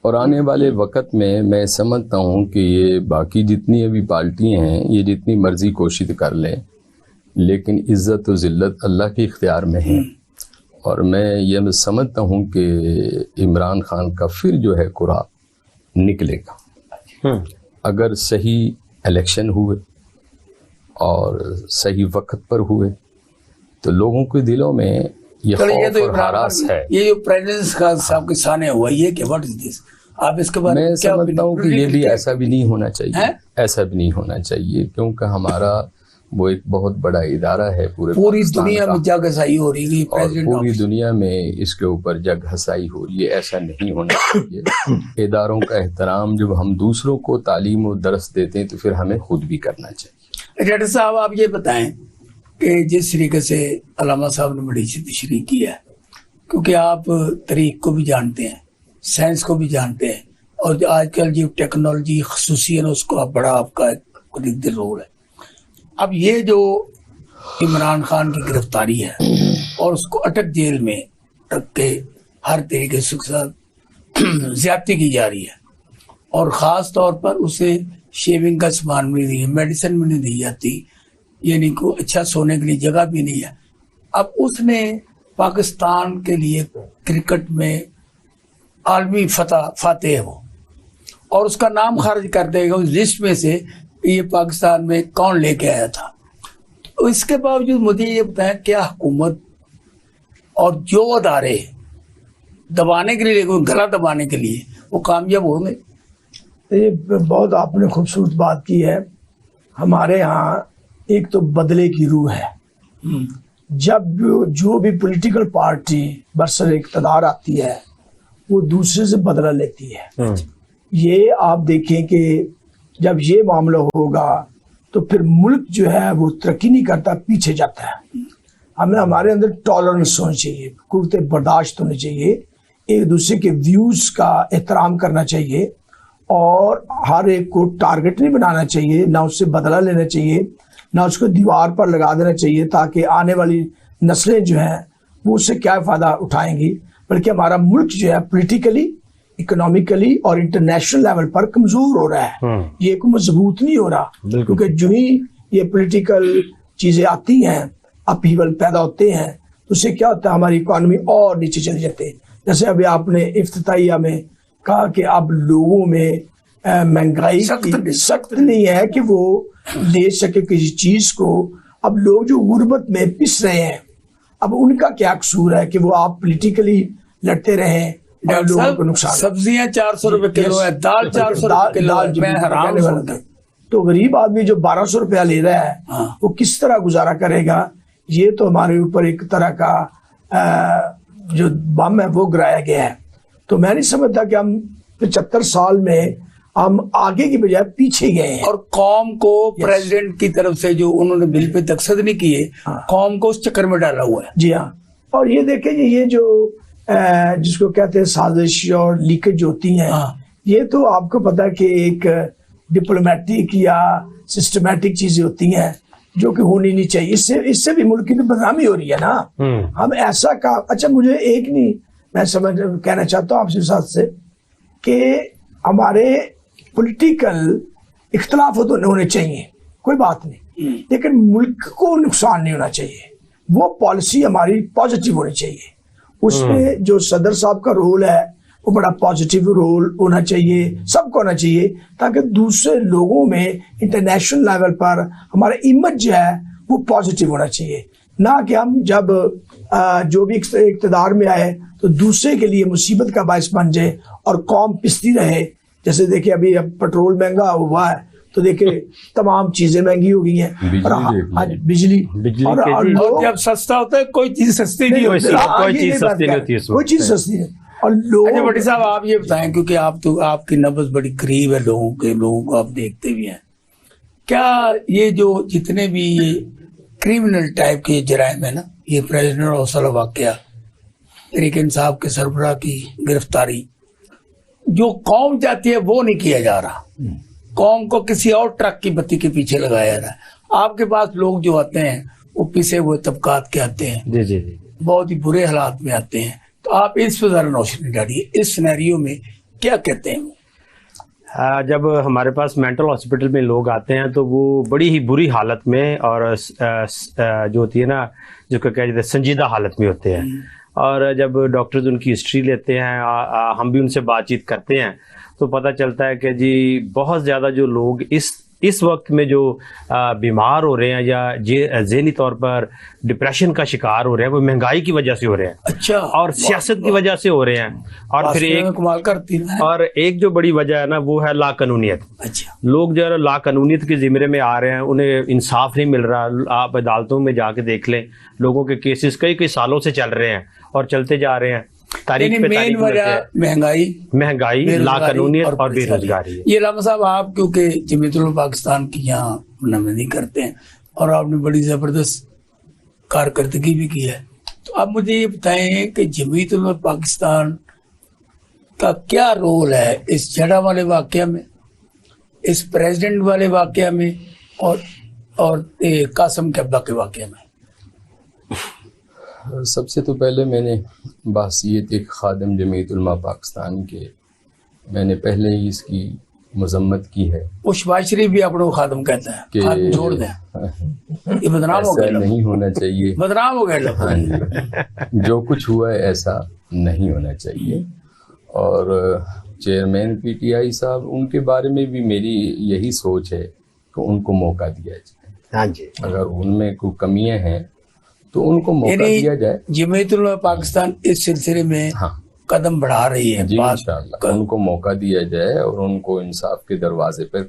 और आने वाले वक्त में मैं समझता हूँ कि ये बाकी जितनी अभी पार्टियां हैं, ये जितनी मर्जी कोशिश कर लें, लेकिन इज्जत और जिल्लत अल्लाह के इख्तियार में है। और मैं ये समझता हूँ कि इमरान खान का फिर जो है कुरा निकलेगा। अगर सही इलेक्शन हुए और सही वक्त पर हुए तो लोगों के दिलों में ये खौफ और हरास है। ये जो प्रेसिडेंट का साहब के सामने हुआ, ये क्या, व्हाट इज दिस? आप इसके बारे में क्या समझता हूँ कि ये भी ऐसा भी नहीं होना चाहिए, ऐसा भी नहीं होना चाहिए, क्योंकि हमारा वो एक बहुत बड़ा इदारा है पूरी दुनिया में जग हसाई हो रही है, और पूरी दुनिया में इसके ऊपर जग हसाई हो रही है। ऐसा नहीं होना चाहिए। इदारों का एहतराम जब हम दूसरों को तालीम और दर्स देते हैं तो फिर हमें खुद भी करना चाहिए। डॉक्टर साहब, आप ये बताएं कि जिस तरीके से अल्लामा साहब ने बड़ी तशरीह की है, क्योंकि आप तरीक को भी जानते हैं, साइंस को भी जानते हैं, और जो आजकल जो टेक्नोलॉजी खसूसियत है उसको आप बड़ा आपका दिल रोल है। अब ये जो इमरान खान की गिरफ्तारी है और उसको अटक जेल में रख के हर तरीके से ज्यादती की जा रही है, और ख़ास तौर पर उसे शेविंग का सामान भी नहीं है, मेडिसिन भी नहीं दी जाती, यानी को अच्छा सोने के लिए जगह भी नहीं है। अब उसने पाकिस्तान के लिए क्रिकेट में आलमी फातेह हो और उसका नाम खारिज कर देगा उस लिस्ट में से ये पाकिस्तान में कौन लेके आया था। तो इसके बावजूद मुझे ये बताएं, क्या हुकूमत और जो अदारे दबाने के लिए, कोई गला दबाने के लिए, वो कामयाब होंगे। ये बहुत आपने खूबसूरत बात की है। हमारे यहाँ एक तो बदले की रूह है। जब जो भी पॉलिटिकल पार्टी बरसर इक़्तिदार आती है वो दूसरे से बदला लेती है। ये आप देखें कि जब ये मामला होगा तो फिर मुल्क जो है वो तरक्की नहीं करता, पीछे जाता है। हमें हमारे अंदर टॉलरेंस होनी चाहिए, कुव्वत बर्दाश्त होनी चाहिए, एक दूसरे के व्यूज़ का एहतराम करना चाहिए और हर एक को टारगेट नहीं बनाना चाहिए, ना उससे बदला लेना चाहिए, ना उसको दीवार पर लगा देना चाहिए ताकि आने वाली नस्लें जो हैं वो उससे क्या फ़ायदा उठाएंगी। बल्कि हमारा मुल्क जो है पॉलिटिकली, इकोनॉमिकली और इंटरनेशनल लेवल पर कमज़ोर हो रहा है, ये को मजबूत नहीं हो रहा। क्योंकि जो ही ये पॉलिटिकल चीज़ें आती हैं, अपहीवल पैदा होते हैं, तो उससे क्या होता है, हमारी इकॉनमी और नीचे चली जाती है। जैसे अभी आपने इफ्तिताहिया में कहा कि अब लोगों में महंगाई सख्त नहीं है कि वो ले सके किसी चीज को। अब लोग जो गुर्बत में पिस रहे हैं, अब उनका क्या कसूर है कि वो आप पॉलिटिकली लड़ते रहें और लोगों को नुकसान। सब्जियां 400 रुपए किलो है, दाल 400 रुपए किलो है, मैं हैरान हूं। तो गरीब आदमी जो 1200 रुपया ले रहा है वो किस तरह गुजारा करेगा। ये तो हमारे ऊपर एक तरह का जो बम है वो गिराया गया है। तो मैं नहीं समझता कि हम 75 साल में हम आगे की बजाय पीछे गए हैं। और कौम को प्रेसिडेंट की तरफ से जो उन्होंने बिल पे दस्तखत नहीं किए, कौम को उस चक्कर में डाला हुआ है। जी हाँ, और ये देखें ये जो जिसको कहते हैं साजिश और लीकेज होती हैं, ये तो आपको पता है कि एक डिप्लोमेटिक या सिस्टमेटिक चीजें होती हैं जो कि होनी नहीं चाहिए। इससे भी मुल्क की तो बदनामी हो रही है ना। हम ऐसा काम, अच्छा मुझे एक नहीं, मैं समझ कहना चाहता हूँ आपसे साथ से कि हमारे पॉलिटिकल इख्तलाफ तो होने चाहिए, कोई बात नहीं, लेकिन मुल्क को नुकसान नहीं होना चाहिए। वो पॉलिसी हमारी पॉजिटिव होनी चाहिए। उसमें जो सदर साहब का रोल है वो बड़ा पॉजिटिव रोल होना चाहिए, सबको होना चाहिए, ताकि दूसरे लोगों में इंटरनेशनल लेवल पर हमारा इमेज जो है वो पॉजिटिव होना चाहिए। ना कि हम जब जो भी इक़्तिदार में आए तो दूसरे के लिए मुसीबत का बायस बन जाए और कौम पिसती रहे। जैसे देखिए अभी अब पेट्रोल महंगा हुआ है तो देखिए तमाम चीजें महंगी हो गई हैं, और आज बिजली और जब सस्ता होता है कोई चीज सस्ती नहीं होती, कोई चीज सस्ती नहीं होती, कोई चीज सस्ती नहीं। और लोग भट्टी साहब आप ये बताएं, क्योंकि आप तो आपकी नब्ज़ बड़ी करीब है लोगों को आप देखते भी हैं, क्या ये जो जितने भी ये क्रिमिनल टाइप के जराइम है ना, ये प्रेसिडेंट हौसला वाकया, तहरीक इंसाफ के सरबराह की गिरफ्तारी, जो कौम चाहती है वो नहीं किया जा रहा, कौम को किसी और ट्रक की बत्ती के पीछे लगाया जा रहा है। आपके पास लोग जो आते हैं वो पिसे हुए तबकात के आते हैं, जी जी जी, बहुत ही बुरे हालात में आते हैं, तो आप इस पर जरा रोशनी डालिए, इस सिनेरियो में क्या कहते हैं? जब हमारे पास मेंटल हॉस्पिटल में लोग आते हैं तो वो बड़ी ही बुरी हालत में और जो होती है ना, जिसको क्या कहते हैं, संजीदा हालत में होते हैं। और जब डॉक्टर्स उनकी हिस्ट्री लेते हैं, हम भी उनसे बातचीत करते हैं, तो पता चलता है कि जी बहुत ज़्यादा जो लोग इस वक्त में जो बीमार हो रहे हैं या ज़हनी तौर पर डिप्रेशन का शिकार हो रहे हैं, वो महंगाई की वजह से हो रहे हैं। अच्छा, और सियासत की वजह से हो रहे हैं। और फिर एक कमाल करती है, और एक जो बड़ी वजह है ना वो है लाकानूनियत। अच्छा, लोग जो है लाकानूनियत के जिम्मे में आ रहे हैं, उन्हें इंसाफ नहीं मिल रहा। आप अदालतों में जाके देख लें, लोगों के केसेस कई सालों से चल रहे हैं और चलते जा रहे हैं। तारीख पे तारीख महंगाई, लाकानूनियत और बेरोजगारी है। ये लामा साहब, आप क्योंकि जमीयत पाकिस्तान की यहाँ नुमाइंदगी करते हैं और आपने बड़ी जबरदस्त कारकर्दगी भी की है, तो आप मुझे ये बताएं कि जमीयत पाकिस्तान का क्या रोल है इस जड़ा वाले वाकया में, इस प्रेसिडेंट वाले वाकया में और कासम के अब्बा के वाकया में? सबसे तो पहले मैंने बासियत एक खादिम जमीयत उलमा पाकिस्तान के, मैंने पहले ही इसकी मजम्मत की है। वो शहबाज शरीफ भी अपने खादिम कहता है कि जोड़ दें, ये बदनाम हो गया, नहीं होना चाहिए, बदनाम हो गया। हाँ जी, जो कुछ हुआ है ऐसा नहीं होना चाहिए। और चेयरमैन पीटीआई साहब, उनके बारे में भी मेरी यही सोच है कि उनको मौका दिया जाए। हाँ जी, अगर उनमें कोई कमियां हैं तो उनको मौका दिया जाए। जमीयत पाकिस्तान इस सिलसिले में कदम बढ़ा रही है। जी बात इंशाअल्लाह उनको मौका दिया जाए और उनको इंसाफ के दरवाजे पर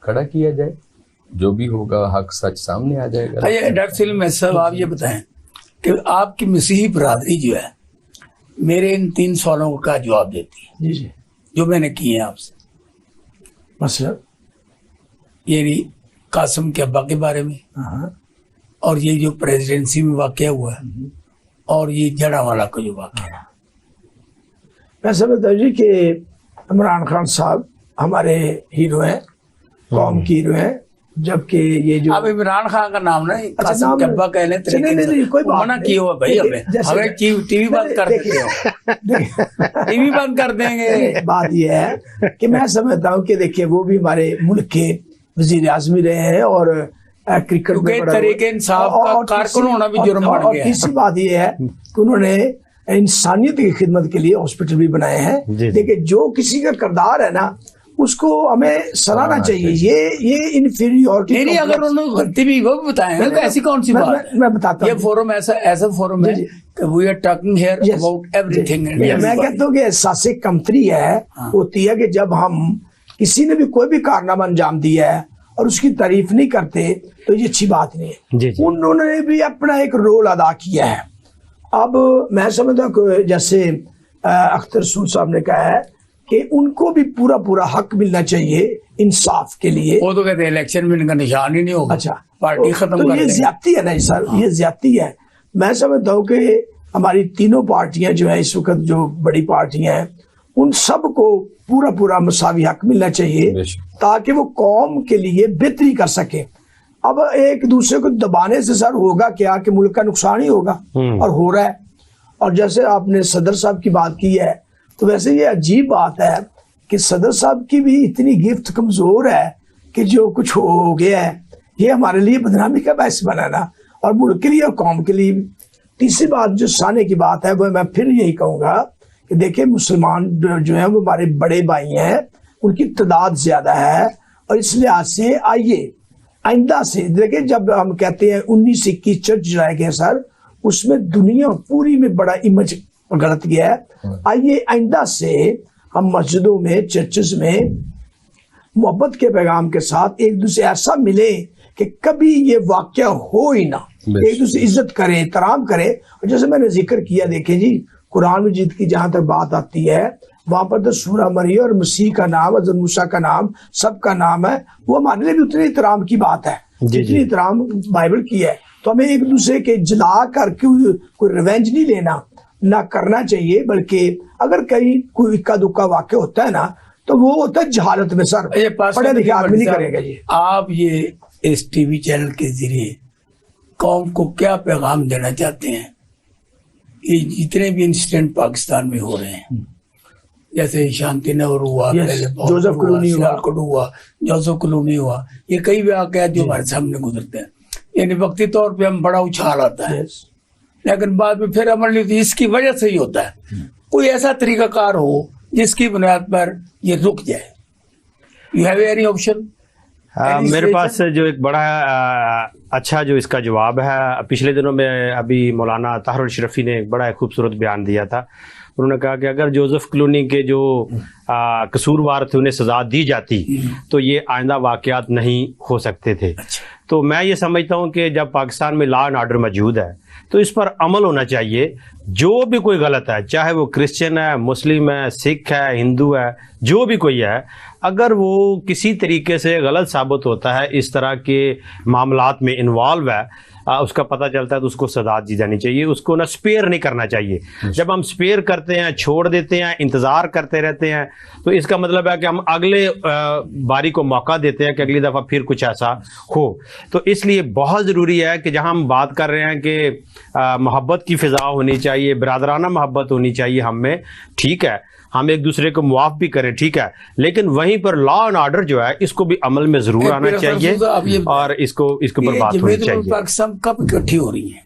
खड़ा किया जाए, जो भी होगा हक सच सामने आ जाएगा। अच्छा डॉक्टर सलीम साहब, आप ये बताएं कि आपकी मसीही बरादरी जो है मेरे इन 3 सवालों का जवाब देती है जी जी। जो मैंने किए हैं आपसे, मतलब यानी कासिम के अब्बा के बारे में, हाँ और ये जो प्रेसिडेंसी में वाकया हुआ है, और ये जड़ावाला का जो वाकया है। मैं समझता हूँ जी कि इमरान खान साहब हमारे हीरो हैं, कौम के हीरो हैं, जबकि ये जो अब इमरान खान का नाम नहीं, कासिम नाम के अब्बा कह लें अच्छा, नहीं, कोई बात मना नहीं। किया हुआ भाई, हमें जैसे- हमें टीवी बंद कर देते हो, टीवी बंद कर देंगे। बात यह है कि मैं समझता हूँ कि देखिए वो भी हमारे मुल्क के वजीर आज़म रहे हैं और क्रिकेट में क्योंकि बड़ा तरीके इंसाफ का और कारकुन तीसरी- होना भी और- जुर्म बन और गया है। तीसरी बात यह है कि उन्होंने इंसानियत की खिदमत के लिए हॉस्पिटल भी बनाए हैं। जी, जी। देखिए जो किसी का किरदार है ना उसको हमें सराहना चाहिए। ये इन्फीरियरिटी नहीं, अगर उन्होंने गलती भी वो भी बताए ना, तो ऐसी कौन सी बात है? मैं बताता ये हूँ। फोरम ऐसा फोरम है जी, जी। कि we are talking here Yes. About everything. मैं कहता हूँ कि एहसास कमतरी है होती है कि जब हम किसी ने भी कोई भी कारनामा अंजाम दिया है और उसकी तारीफ नहीं करते तो ये अच्छी बात नहीं है। जी, जी। उन्होंने भी अपना एक रोल अदा किया है। अब मैं समझता हूँ कि जैसे अख्तर रसूल साहब ने कहा है कि उनको भी पूरा हक मिलना चाहिए इंसाफ के लिए। वो तो कहते हैं इलेक्शन में इनका निशान ही नहीं होगा, अच्छा पार्टी खत्म तो कर ये देंगे। ज्यादती है ना सर, ये ज्यादती है। मैं समझता हूँ कि हमारी तीनों पार्टियां जो है इस वक्त जो बड़ी पार्टियां हैं उन सब को पूरा मसावी हक मिलना चाहिए बेशक। ताकि वो कौम के लिए बेहतरी कर सके। अब एक दूसरे को दबाने से सर होगा क्या कि मुल्क का नुकसान ही होगा, और हो रहा है। और जैसे आपने सदर साहब की बात की है तो वैसे ये अजीब बात है कि सदर साहब की भी इतनी गिफ्ट कमजोर है कि जो कुछ हो गया है ये हमारे लिए बदनामी का बायस बना ना, और मुल्क के लिए और कौम के लिए। तीसरी बात जो साने की बात है वो मैं फिर यही कहूंगा कि देखिए मुसलमान जो है वो हमारे बड़े भाई हैं, उनकी तादाद ज्यादा है, और इस लिहाज से आइए आइंदा से देखिए जब हम कहते हैं 19-21 चर्च जाए गए सर, उसमें दुनिया पूरी में बड़ा इमेज गलत गया है। आइए आइंदा से हम मस्जिदों में चर्चेस में मोहब्बत के पैगाम के साथ एक दूसरे ऐसा मिले कि कभी ये वाकया हो ही ना, एक दूसरे इज्जत करें, एहतराम करें। और जैसे मैंने जिक्र किया, देखें जी कुरान मजीद की जहां तक बात आती है वहां पर तो सूरह मरियम और मसीह का नाम, हज़रत मूसा का नाम, सबका नाम है। वो हमारे लिए भी उतने एहतराम की बात है जितनी एहतराम बाइबल की है। तो हमें एक दूसरे के जला कर कोई रिवेंज नहीं लेना ना करना चाहिए, बल्कि अगर कहीं कोई इक्का दुक्का वाक्य होता है ना तो वो होता है जहालत में सर, पढ़े लिखे आदमी नहीं करेगा ये। आप ये इस टीवी चैनल के जरिए कौम को क्या पैगाम देना चाहते हैं? ये जितने भी इंसिडेंट पाकिस्तान में हो रहे हैं, जैसे शांति नगर हुआ, पहले जोसेफ क्लूनी हुआ, जोसेफ क्लूनी हुआ, ये कई वाकयात जो हमारे सामने गुजरते हैं। यानी वक्ती तौर पे हम बड़ा उछाल आता है, लेकिन बाद में फिर अमल नहीं होती। इसकी वजह से ही होता है। कोई ऐसा तरीकाकार हो जिसकी बुनियाद पर ये रुक जाए। You have any option? मेरे पास जो एक बड़ा अच्छा जो इसका जवाब है, पिछले दिनों में अभी मौलाना ताहिर शरफी ने एक बड़ा खूबसूरत बयान दिया था। उन्होंने कहा कि अगर जोसेफ क्लूनी के जो कसूरवार थे उन्हें सजा दी जाती तो ये आइंदा वाकयात नहीं हो सकते थे। तो मैं ये समझता हूँ कि जब पाकिस्तान में लॉ एंड ऑर्डर मौजूद है तो इस पर अमल होना चाहिए। जो भी कोई गलत है, चाहे वो क्रिश्चियन है, मुस्लिम है, सिख है, हिंदू है, जो भी कोई है, अगर वो किसी तरीके से गलत साबित होता है, इस तरह के मामलात में इन्वॉल्व है, उसका पता चलता है तो उसको सजा दी जानी चाहिए। उसको ना स्पेयर नहीं करना चाहिए। जब हम स्पेयर करते हैं, छोड़ देते हैं, इंतज़ार करते रहते हैं, तो इसका मतलब है कि हम अगले बारी को मौका देते हैं कि अगली दफ़ा फिर कुछ ऐसा हो। तो इसलिए बहुत ज़रूरी है कि जहाँ हम बात कर रहे हैं कि मोहब्बत की फ़िज़ा होनी चाहिए, बिरादराना मोहब्बत होनी चाहिए हम में, ठीक है, हम एक दूसरे को मुआफ भी करें, ठीक है, लेकिन वहीं पर लॉ एंड ऑर्डर जो है इसको भी अमल में जरूर आना चाहिए और इसको पर बात होनी चाहिए। पाकिस्तान कब इकट्ठी हो रही है?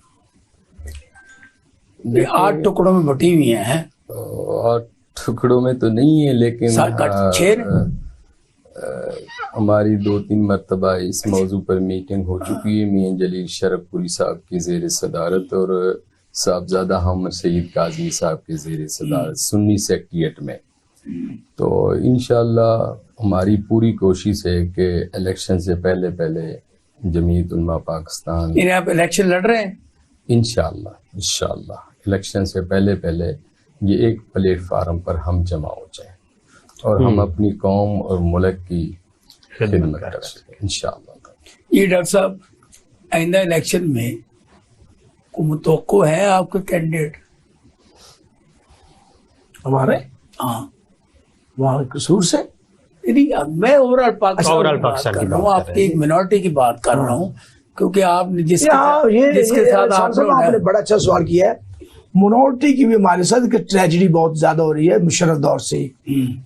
8 टुकड़ों में बटी हुई हैं। और टुकड़ों में तो नहीं है, लेकिन हमारी 2-3 मरतबा इस मौजू पर मीटिंग हो चुकी है मियां जलील शरफपुरी साहब की ज़ेर सदारत, और साहबजादा हमद सईद काज़मी साहब के ज़ेर सदारत सुन्नी सेक्रेटेरिएट में। तो इंशाअल्लाह हमारी पूरी कोशिश है कि इलेक्शन से पहले पहले जमीयत उलमा पाकिस्तान, इन्हें आप इलेक्शन लड़ रहे हैं? इंशाअल्लाह इलेक्शन से पहले पहले ये एक प्लेटफार्म पर हम जमा हो जाएं और हम अपनी कौम और मुल्क की खिदमत कर सकें इंशाअल्लाह। ये डॉक्टर साहब आइंदा इलेक्शन में को मुतवक्को है आपका कैंडिडेट? हमारे हाँ, वहाँ कसूर से नहीं, अब मैं ओवरऑल ओवरऑल पाकिस्तान पाकिस्तान कर की रहा हूँ, बात कर आपकी एक मिनोरिटी की बात कर रहा हूँ, क्योंकि आपने जिसके साथ आपने बड़ा अच्छा सवाल किया है। मिनोरिटी की भी हमारे साथ ट्रेजेडी बहुत ज्यादा हो रही है मुशर्रफ दौर से।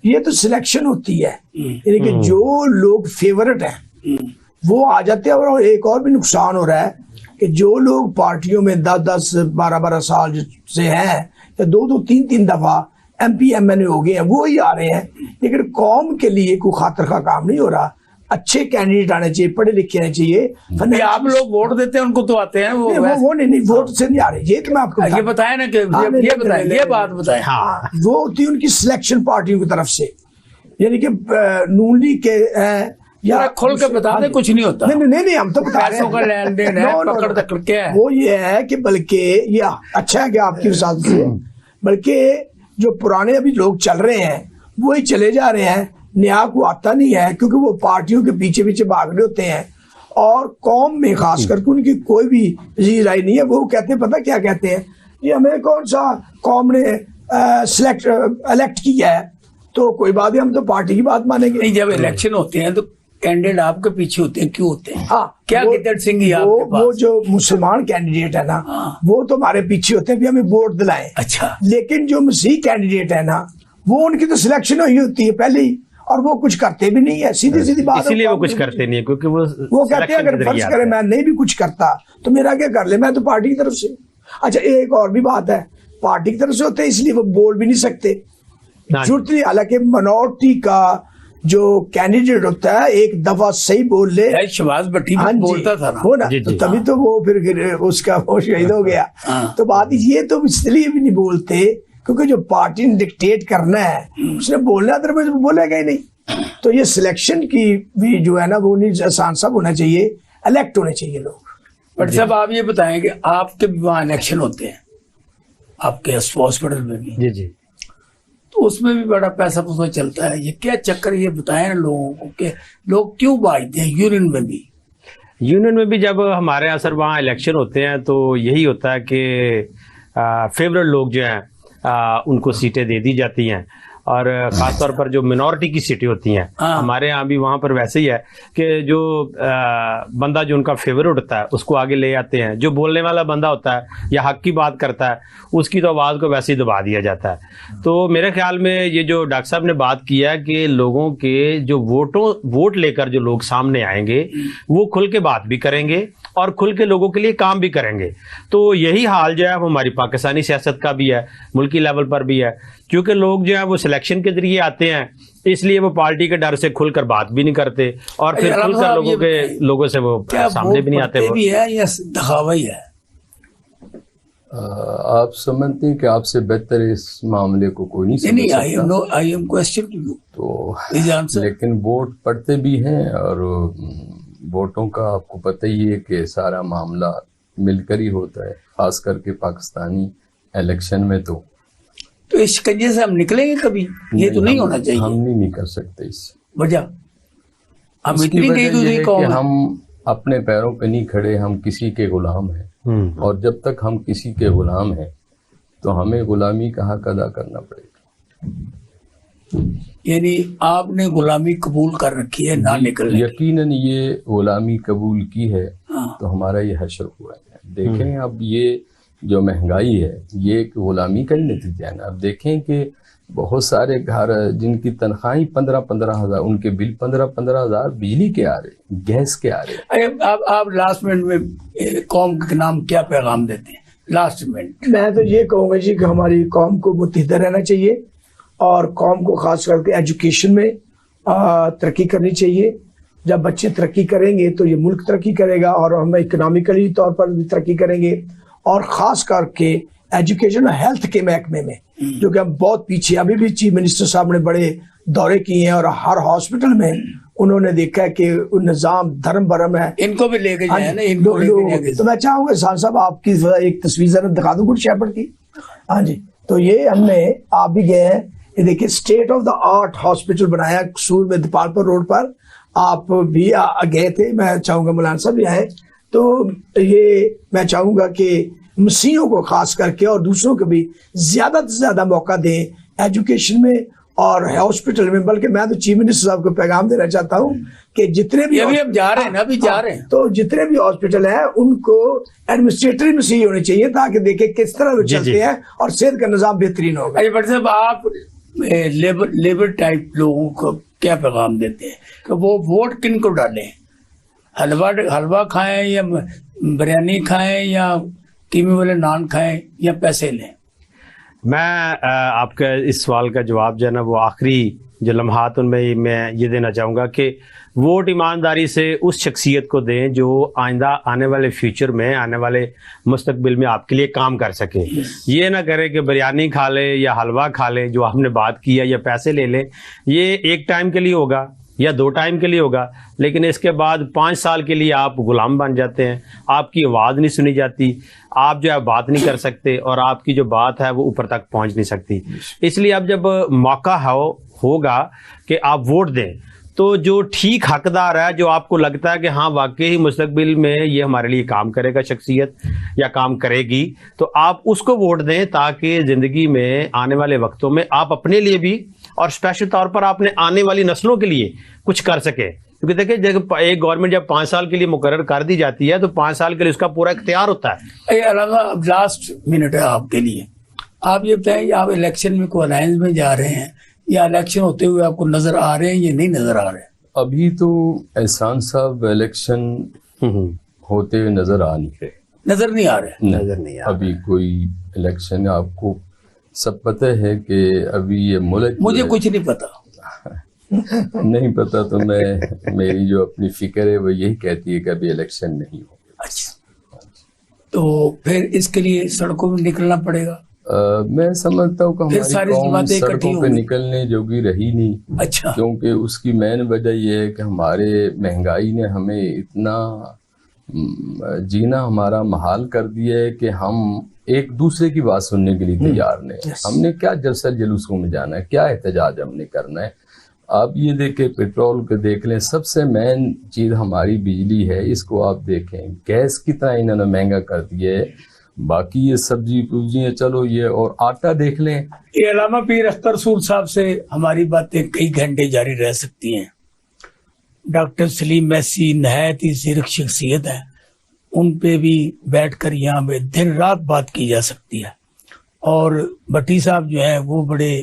ये तो सिलेक्शन होती है, यानी कि जो लोग फेवरेट हैं वो आ जाते हैं। और एक और भी नुकसान हो रहा है कि जो लोग पार्टियों में 10-10, 12-12 साल से हैं या 2-2, 3-3 दफा MP MNA हो गए हैं, वो ही आ रहे हैं, लेकिन कौम के लिए कोई खातर का काम नहीं हो रहा। अच्छे कैंडिडेट आने चाहिए, पढ़े लिखे आने चाहिए। आप लोग वोट देते हैं उनको तो आते हैं वो नहीं वोट से नहीं आ रहे। ये तो मैं आपको ये बताया ना कि ये बताएं, ये बात बताएं। हाँ, वो होती है उनकी सिलेक्शन पार्टियों की तरफ से, यानी कि नून लीग के या खोल के बता दे, कुछ नहीं होता। नहीं हम तो बता रहे पैसों का लेन देन है, पकड़ दकड़ क्या है। वो ये है कि बल्कि ये अच्छा है कि आपकी हिसाब से, बल्कि जो पुराने अभी लोग चल रहे हैं वही चले जा रहे हैं, नया को आता नहीं है, क्योंकि वो पार्टियों के पीछे पीछे भाग रहे होते हैं। और कौम में खास करके उनकी कोई भी जी राय नहीं है। वो कहते हैं, पता क्या कहते हैं, ये हमें कौन सा कौम ने इलेक्ट किया है, तो कोई बात नहीं, हम तो पार्टी की बात मानेंगे। नहीं, जब इलेक्शन होते हैं तो कैंडिडेट आपके पीछे होते हैं, क्यों होते हैं? हाँ, क्या गिद्दड़ सिंह ही आपके पास? वो जो मुसलमान कैंडिडेट है ना, हाँ। वो तो हमारे पीछे होते हैं भी हमें वोट दिलाएं। अच्छा, लेकिन जो मसीह कैंडिडेट है ना, वो उनकी तो सिलेक्शन हुई होती है पहले ही, और वो कुछ करते भी नहीं है। सीधी सीधी बात है, इसीलिए वो कुछ करते नहीं है, क्योंकि वो कहते हैं अगर फर्ज करें मैं नहीं भी कुछ करता तो मेरा क्या कर ले, मैं तो पार्टी की तरफ से। अच्छा, एक और भी बात है, पार्टी की तरफ से होते हैं इसलिए वो बोल भी नहीं सकते, जरूरत नहीं। हालांकि मिनोरिटी का जो कैंडिडेट होता है एक दफा सही बोल ले, शहबाज भट्टी बोलता था ना, हो ना, तो तभी तो वो फिर उसका वो शहीद हो गया। तो बात ये तो इसलिए भी नहीं बोलते क्योंकि जो पार्टी ने डिक्टेट करना है उसने बोलना, अदरवाइज वो बोलेगा ही नहीं। तो ये सिलेक्शन की भी जो है ना, वो नहीं आसान सब होना चाहिए, इलेक्ट होने चाहिए लोग। बट साहब आप ये बताएं कि आपके वहाँ इलेक्शन होते हैं आपके हॉस्पिटल में भी, जी जी, तो उसमें भी बड़ा पैसा पुसा चलता है। ये क्या चक्कर, ये बताएं ना लोगों को कि लोग क्यों बांटते हैं? यूनियन में भी जब हमारे यहाँ सर वहाँ इलेक्शन होते हैं तो यही होता है कि फेवरेट लोग जो हैं उनको सीटें दे दी जाती हैं, और खासतौर पर जो मिनोरिटी की सीटें होती हैं, हमारे यहाँ भी वहाँ पर वैसे ही है कि जो बंदा जो उनका फेवरेट होता है उसको आगे ले आते हैं, जो बोलने वाला बंदा होता है या हक की बात करता है उसकी तो आवाज़ को वैसे ही दबा दिया जाता है। तो मेरे ख्याल में ये जो डॉक्टर साहब ने बात किया है कि लोगों के जो वोट लेकर जो लोग सामने आएंगे वो खुल के बात भी करेंगे और खुल के लोगों के लिए काम भी करेंगे। तो यही हाल जो है वो हमारी पाकिस्तानी सियासत का भी है, मुल्की लेवल पर भी है, क्योंकि लोग जो है वो सिलेक्शन के जरिए आते हैं, इसलिए वो पार्टी के डर से खुलकर बात भी नहीं करते और फिर खुलकर लोगों से वो सामने भी नहीं आते। भी है या दिखावा ही है? आप समझते हैं कि आपसे बेहतर इस मामले को कोई नहीं समझ सकता। आई एम क्वेश्चन तो लेकिन वोट पढ़ते भी हैं, और वोटों का आपको पता ही है कि सारा मामला मिलकर ही होता है, खास करके पाकिस्तानी इलेक्शन में। तो इस शिकंजे से हम निकलेंगे कभी? ये तो नहीं होना चाहिए। हम नहीं निकल सकते इससे। वजह हम इतनी कि हम अपने पैरों पे नहीं खड़े, हम किसी के गुलाम हैं, और जब तक हम किसी के गुलाम हैं तो हमें गुलामी का हक अदा करना पड़ेगा। यानी आपने गुलामी कबूल कर रखी है, ना निकलने। यकीनन ये गुलामी कबूल की है, तो हमारा ये हशर हुआ है। देखें अब ये जो महंगाई है ये एक गुलामी का ही नतीजा है ना। अब देखें कि बहुत सारे घर जिनकी तनख्वाही 15-15 हज़ार, उनके बिल 15-15 हज़ार बिजली के आ रहे, गैस के आ रहे। अरे आप लास्ट मिनट में कौम के नाम क्या पैगाम देते हैं लास्ट मिनट? मैं तो ये कहूँगा जी कि हमारी कौम को मुत्तहिदा रहना चाहिए, और कौम को खास करके एजुकेशन में तरक्की करनी चाहिए। जब बच्चे तरक्की करेंगे तो ये मुल्क तरक्की करेगा, और हम इकोनॉमिकली तौर पर भी तरक्की करेंगे। और ख़ास करके एजुकेशन और हेल्थ के महकमे में, जो कि हम बहुत पीछे, अभी भी चीफ मिनिस्टर साहब ने बड़े दौरे किए हैं और हर हॉस्पिटल में उन्होंने देखा है कि निज़ाम धर्म भरम है। इनको भी लेके हाँ जाए जी, ना, इनको भी लेके जाके। तो मैं चाहूंगा साहब साहब आपकी एक तस्वीर जरा दिखा दूं गुड शेपर्ड की। हाँ जी, तो ये हमने, आप भी गए हैं, ये देखिए state of the art hospital बनाया कसूर में दीपालपुर रोड पर, आप भी गए थे, मैं चाहूंगा मौलाना साहब भी आए। तो ये मैं चाहूंगा कि मसीहों को खास करके और दूसरों को भी ज्यादा से ज्यादा मौका दें एजुकेशन में और हॉस्पिटल में। बल्कि मैं तो चीफ मिनिस्टर साहब को पैगाम देना चाहता हूँ कि जितने भी अभी हम जा रहे हैं ना, अभी जा रहे हैं, तो जितने भी हॉस्पिटल हैं उनको एडमिनिस्ट्रेटर ही मसीह होने चाहिए ताकि देखे किस तरह वो चलते हैं और सेहत का निजाम बेहतरीन होगा। अरे बट साहब, आप लेबर टाइप लोगों को क्या पैगाम देते हैं कि वो वोट किन को डालें? हलवा खाएं या बिरयानी खाएं या कीमे वाले नान खाएं या पैसे लें? मैं आपका इस सवाल का जवाब जो है ना, वो आखिरी जो लम्हात उनमें मैं ये देना चाहूँगा कि वोट ईमानदारी से उस शख्सियत को दें जो आइंदा आने वाले फ्यूचर में, आने वाले मुस्तकबिल में आपके लिए काम कर सके। ये ना करें कि बिरयानी खा ले या हलवा खा ले, जो आपने बात की है, या पैसे ले लें। ये एक टाइम के लिए होगा या 2 टाइम के लिए होगा, लेकिन इसके बाद 5 साल के लिए आप गुलाम बन जाते हैं, आपकी आवाज़ नहीं सुनी जाती, आप जो है बात नहीं कर सकते और आपकी जो बात है वो ऊपर तक पहुंच नहीं सकती। इसलिए अब जब मौका होगा कि आप वोट दें, तो जो ठीक हकदार है, जो आपको लगता है कि हाँ वाकई ही मुस्तकबिल में ये हमारे लिए काम करेगा शख्सियत या काम करेगी, तो आप उसको वोट दें ताकि ज़िंदगी में आने वाले वक्तों में आप अपने लिए भी और स्पेशल तौर पर आपने आने वाली नस्लों के लिए कुछ कर सके। क्योंकि देखिए, जब एक गवर्नमेंट जब 5 साल के लिए मुकर्रर कर दी जाती है तो 5 साल के लिए उसका पूरा इख्तियार होता है। अब लास्ट मिनट है आपके लिए, आप ये बताएं, आप इलेक्शन में कोई अलायंस में जा रहे हैं या इलेक्शन होते हुए आपको नजर आ रहे हैं या नहीं नजर आ रहे हैं? अभी तो एहसान साहब इलेक्शन होते हुए नजर आ नहीं रहे, नजर नहीं आ रहे, नजर नहीं आ अभी कोई इलेक्शन, आपको सब पता है कि अभी ये मुल्क, मुझे कुछ नहीं पता। नहीं पता तो मेरी जो अपनी फिक्र है वो यही कहती है कि अभी इलेक्शन नहीं हो। अच्छा, तो फिर इसके लिए सड़कों में निकलना पड़ेगा। मैं समझता हूँ कि हमारी कौम सड़कों पे निकलने जोगी रही नहीं। अच्छा, क्योंकि उसकी मेन वजह यह है कि हमारे महंगाई ने हमें इतना जीना हमारा महाल कर दिया है कि हम एक दूसरे की बात सुनने के लिए तैयार नहीं। हमने क्या जलसा जुलूसों में जाना है, क्या एहतजाज हमने करना है? आप ये देखें, पेट्रोल को देख लें, सबसे मेन चीज हमारी बिजली है, इसको आप देखें, गैस कितना इन्होंने महंगा कर दिया है। बाकी ये सब्जी पूजियाँ चलो ये, और आटा देख लें। ये अल्लामा पीर अख्तर सूद साहब से हमारी बातें कई घंटे जारी रह सकती हैं। डॉक्टर सलीम मैसी नहायत ही ज़ीरक शख्सियत है, उन पे भी बैठकर यहाँ पे दिन रात बात की जा सकती है। और भट्टी साहब जो है वो बड़े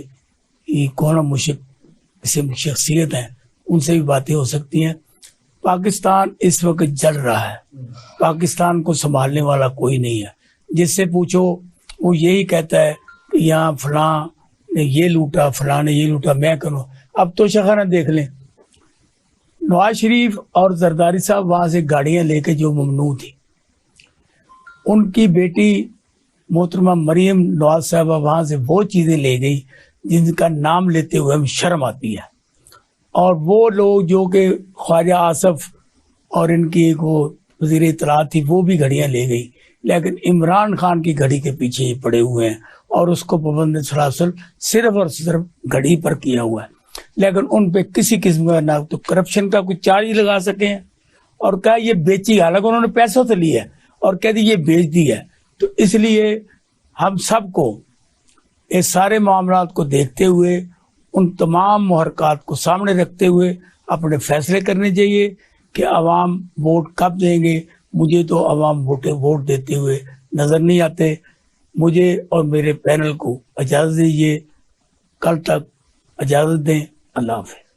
ही कौन मुशिक शख्सियत हैं, उनसे भी बातें हो सकती हैं। पाकिस्तान इस वक्त जल रहा है, पाकिस्तान को संभालने वाला कोई नहीं है। जिससे पूछो वो यही कहता है कि यहाँ फलां ने ये लूटा, फलां ने ये लूटा, मैं करूँ। अब तो शखाना देख लें, नवाज शरीफ और जरदारी साहब वहां से गाड़ियां लेके जो ममनू थी, उनकी बेटी मोहतरमा मरियम नवाज साहबा वहां से वो चीजें ले गई जिनका नाम लेते हुए हमें शर्म आती है। और वो लोग जो कि ख्वाजा आसफ और इनकी एक वो वज़ीर इत्तलात थी, वो भी घड़ियां ले गई, लेकिन इमरान खान की घड़ी के पीछे ही पड़े हुए हैं और उसको पाबंद सलासल सिर्फ और सिर्फ घड़ी पर किया हुआ है। लेकिन उन पे किसी किस्म का ना तो करप्शन का कुछ चार्ज ही लगा सके हैं और कहा ये बेची, हालांकि उन्होंने पैसों से लिया है और कह दी ये बेच दी है। तो इसलिए हम सबको इस सारे मामलात को देखते हुए, उन तमाम मुहरकात को सामने रखते हुए अपने फैसले करने चाहिए कि अवाम वोट कब देंगे। मुझे तो अवाम वोट देते हुए नजर नहीं आते। मुझे और मेरे पैनल को इजाज़त दीजिए, कल तक इजाज़त दें। अल्लाह हाफ़िज़।